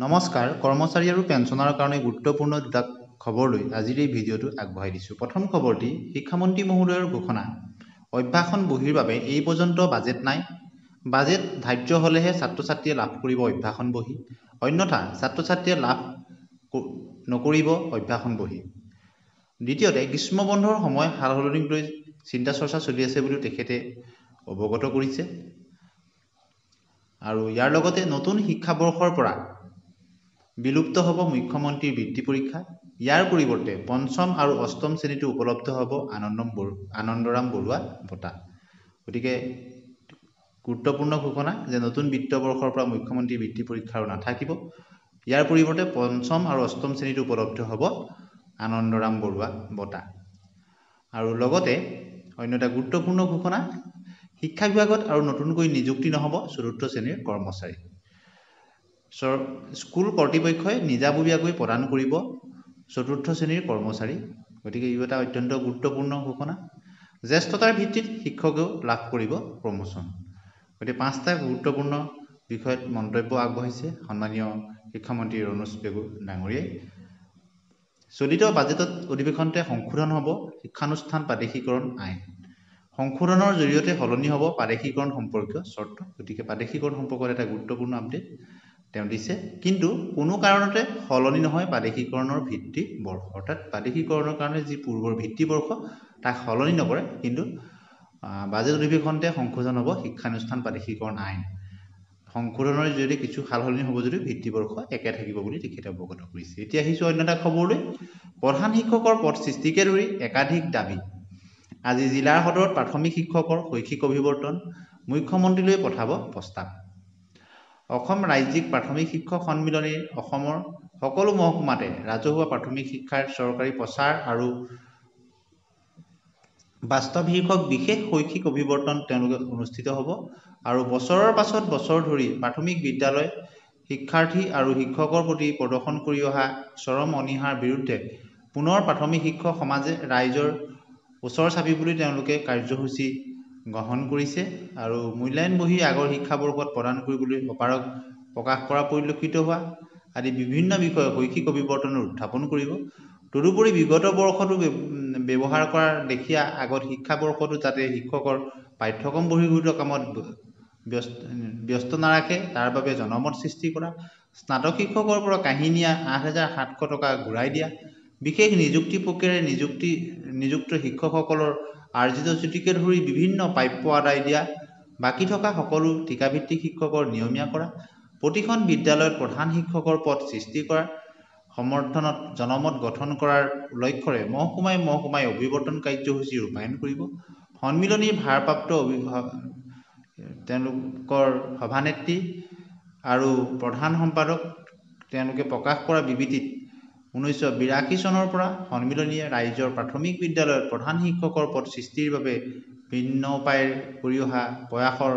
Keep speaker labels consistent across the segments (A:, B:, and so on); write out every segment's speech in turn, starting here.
A: নমস্কাৰ কৰ্মচাৰী আৰু পেঞ্চনাৰৰ কাৰণে গুৰুত্বপূৰ্ণ দুটা খবৰ লৈ আজিৰ এই ভিডিঅ'টো আগবঢ়াই দিছোঁ। প্ৰথম খবৰটি শিক্ষামন্ত্ৰী মহোদয়ৰ ঘোষণা অভ্যাসন বহীৰ বাবে এই পৰ্যন্ত বাজেট নাই। বাজেট ধাৰ্য হ'লেহে ছাত্ৰ ছাত্ৰীয়ে লাভ কৰিব অভ্যাসন বহী, অন্যথা ছাত্ৰ ছাত্ৰীয়ে লাভ নকৰিব অভ্যাসন বহী। দ্বিতীয়তে গ্ৰীষ্ম বন্ধৰ সময় সালসলনিক লৈ চিন্তা চৰ্চা চলি আছে বুলিও তেখেতে অৱগত কৰিছে। আৰু ইয়াৰ লগতে নতুন শিক্ষাবৰ্ষৰ পৰা বিলুপ্ত হ'ব মুখ্যমন্ত্ৰীৰ বৃত্তি পৰীক্ষা। ইয়াৰ পৰিৱৰ্তে পঞ্চম আৰু অষ্টম শ্ৰেণীতো উপলব্ধ হ'ব আনন্দৰাম বৰুৱা বঁটা। গতিকে গুৰুত্বপূৰ্ণ ঘোষণা যে নতুন বিত্তবৰ্ষৰ পৰা মুখ্যমন্ত্ৰীৰ বৃত্তি পৰীক্ষা আৰু নাথাকিব। ইয়াৰ পৰিৱৰ্তে পঞ্চম আৰু অষ্টম শ্ৰেণীতো উপলব্ধ হ'ব আনন্দৰাম বৰুৱা বঁটা। আৰু লগতে অন্য এটা গুৰুত্বপূৰ্ণ ঘোষণা শিক্ষা বিভাগত আৰু নতুনকৈ নিযুক্তি নহ'ব চতুৰ্থ শ্ৰেণীৰ কৰ্মচাৰী। স্কুল কৰ্তৃপক্ষই নিজাববীয়াকৈ প্ৰদান কৰিব চতুৰ্থ শ্ৰেণীৰ কৰ্মচাৰী। গতিকে ই এটা অত্যন্ত গুৰুত্বপূৰ্ণ ঘোষণা। জ্যেষ্ঠতাৰ ভিত্তিত শিক্ষকেও লাভ কৰিব প্ৰমোচন। গতিকে 5টা গুৰুত্বপূৰ্ণ বিষয়ত মন্তব্য আগবঢ়াইছে সন্মানীয় শিক্ষামন্ত্ৰী ৰণোজ পেগু ডাঙৰীয়াই। চলিত বাজেটত অধিৱেশনতে সংশোধন হ'ব শিক্ষানুষ্ঠান প্ৰাদেশিকৰণ আইন। সংশোধনৰ জৰিয়তে সলনি হ'ব প্ৰাদেশিকৰণ সম্পৰ্কীয় চৰ্ত। গতিকে প্ৰাদেশিকৰণ সম্পৰ্কত এটা গুৰুত্বপূৰ্ণ আপডেট তেওঁ দিছে। কিন্তু কোনো কাৰণতে সলনি নহয় প্ৰাদেশিকৰণৰ ভিত্তি বৰ্ষ, অৰ্থাৎ প্ৰাদেশিকৰণৰ কাৰণে যি পূৰ্বৰ ভিত্তি বৰ্ষ তাক সলনি নকৰে, কিন্তু বাজেট অধিৱেশনতে সংশোধন হ'ব শিক্ষানুষ্ঠান প্ৰাদেশিকৰণ আইন। সংশোধনৰ জৰিয়তে কিছু সালসলনি হ'ব যদিও ভিত্তিবৰ্ষ একে থাকিব বুলি তেখেতে অৱগত কৰিছে। এতিয়া আহিছোঁ অন্য এটা খবৰলৈ। প্ৰধান শিক্ষকৰ পদ সৃষ্টিকে ধৰি একাধিক দাবী। আজি জিলাৰ সদৰত প্ৰাথমিক শিক্ষকৰ শৈক্ষিক অভিৱৰ্তন মুখ্যমন্ত্ৰীলৈ পঠাব প্ৰস্তাৱ। অসম ৰাজ্যিক প্ৰাথমিক শিক্ষক সন্মিলনীৰ অসমৰ সকলো মহকুমাতে ৰাজহুৱা প্ৰাথমিক শিক্ষাৰ চৰকাৰী প্ৰচাৰ আৰু বাস্তৱ শীৰ্ষক বিশেষ শৈক্ষিক অভিৱৰ্তন তেওঁলোকে অনুষ্ঠিত হ'ব। আৰু বছৰৰ পাছত বছৰ ধৰি প্ৰাথমিক বিদ্যালয় শিক্ষাৰ্থী আৰু শিক্ষকৰ প্ৰতি প্ৰদৰ্শন কৰি অহা চৰম অনীহাৰ বিৰুদ্ধে পুনৰ প্ৰাথমিক শিক্ষক সমাজে ৰাইজৰ ওচৰ চাপি বুলি তেওঁলোকে কাৰ্যসূচী গ্ৰহণ কৰিছে। আৰু মূল্যায়ন বহী আগৰ শিক্ষাবৰ্ষত প্ৰদান কৰিবলৈ অপাৰগ প্ৰকাশ কৰা পৰিলক্ষিত হোৱা আদি বিভিন্ন বিষয়ে শৈক্ষিক অভিৱৰ্তনৰ উত্থাপন কৰিব। তদুপৰি বিগত বৰ্ষতো ব্যৱহাৰ কৰা লেখীয়া আগত শিক্ষাবৰ্ষতো যাতে শিক্ষকৰ পাঠ্যক্ৰম বহিৰ্ভূত কামত ব্যস্ত নাৰাখে তাৰ বাবে জনমত সৃষ্টি কৰা, স্নাতক শিক্ষকৰ পৰা কাঢ়ি নিয়া 8,700 টকা ঘূৰাই দিয়া, বিশেষ নিযুক্তি প্ৰক্ৰিয়াৰে নিযুক্ত শিক্ষকসকলৰ আৰ্জিত ছুটিকে ধৰি বিভিন্ন প্ৰাপ্য আদায় দিয়া, বাকী থকা সকলো ঠিকাভিত্তিক শিক্ষকৰ নিয়মীয়া কৰা, প্ৰতিখন বিদ্যালয়ত প্ৰধান শিক্ষকৰ পদ সৃষ্টি কৰাৰ সমৰ্থনত জনমত গঠন কৰাৰ লক্ষ্যৰে মহকুমাই অভিৱৰ্তন কাৰ্যসূচী ৰূপায়ণ কৰিব। সন্মিলনীৰ ভাৰপ্ৰাপ্ত তেওঁলোকৰ সভানেত্ৰী আৰু প্ৰধান সম্পাদক তেওঁলোকে প্ৰকাশ কৰা বিবৃতিত 1982 চনৰ পৰা সন্মিলনীয়ে ৰাইজৰ প্ৰাথমিক বিদ্যালয়ত প্ৰধান শিক্ষকৰ পদ সৃষ্টিৰ বাবে ভিন্ন উপায়েৰে কৰি অহা প্ৰয়াসৰ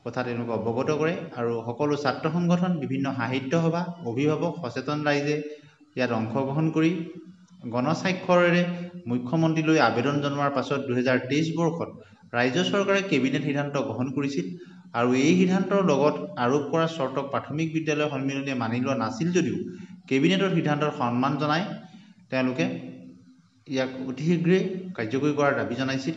A: কথা তেওঁলোকে অৱগত কৰে। আৰু সকলো ছাত্ৰ সংগঠন, বিভিন্ন সাহিত্য সভা, অভিভাৱক, সচেতন ৰাইজে ইয়াত অংশগ্ৰহণ কৰি গণস্বাক্ষৰেৰে মুখ্যমন্ত্ৰীলৈ আবেদন জনোৱাৰ পাছত 2023 বৰ্ষত ৰাজ্য চৰকাৰে কেবিনেট সিদ্ধান্ত গ্ৰহণ কৰিছিল। আৰু এই সিদ্ধান্তৰ লগত আৰোপ কৰা চৰ্তক প্ৰাথমিক বিদ্যালয় সন্মিলনীয়ে মানি লোৱা নাছিল যদিও কেবিনেটৰ সিদ্ধান্তৰ সন্মান জনাই তেওঁলোকে ইয়াক অতি শীঘ্ৰেই কাৰ্যকৰী কৰাৰ দাবী জনাইছিল।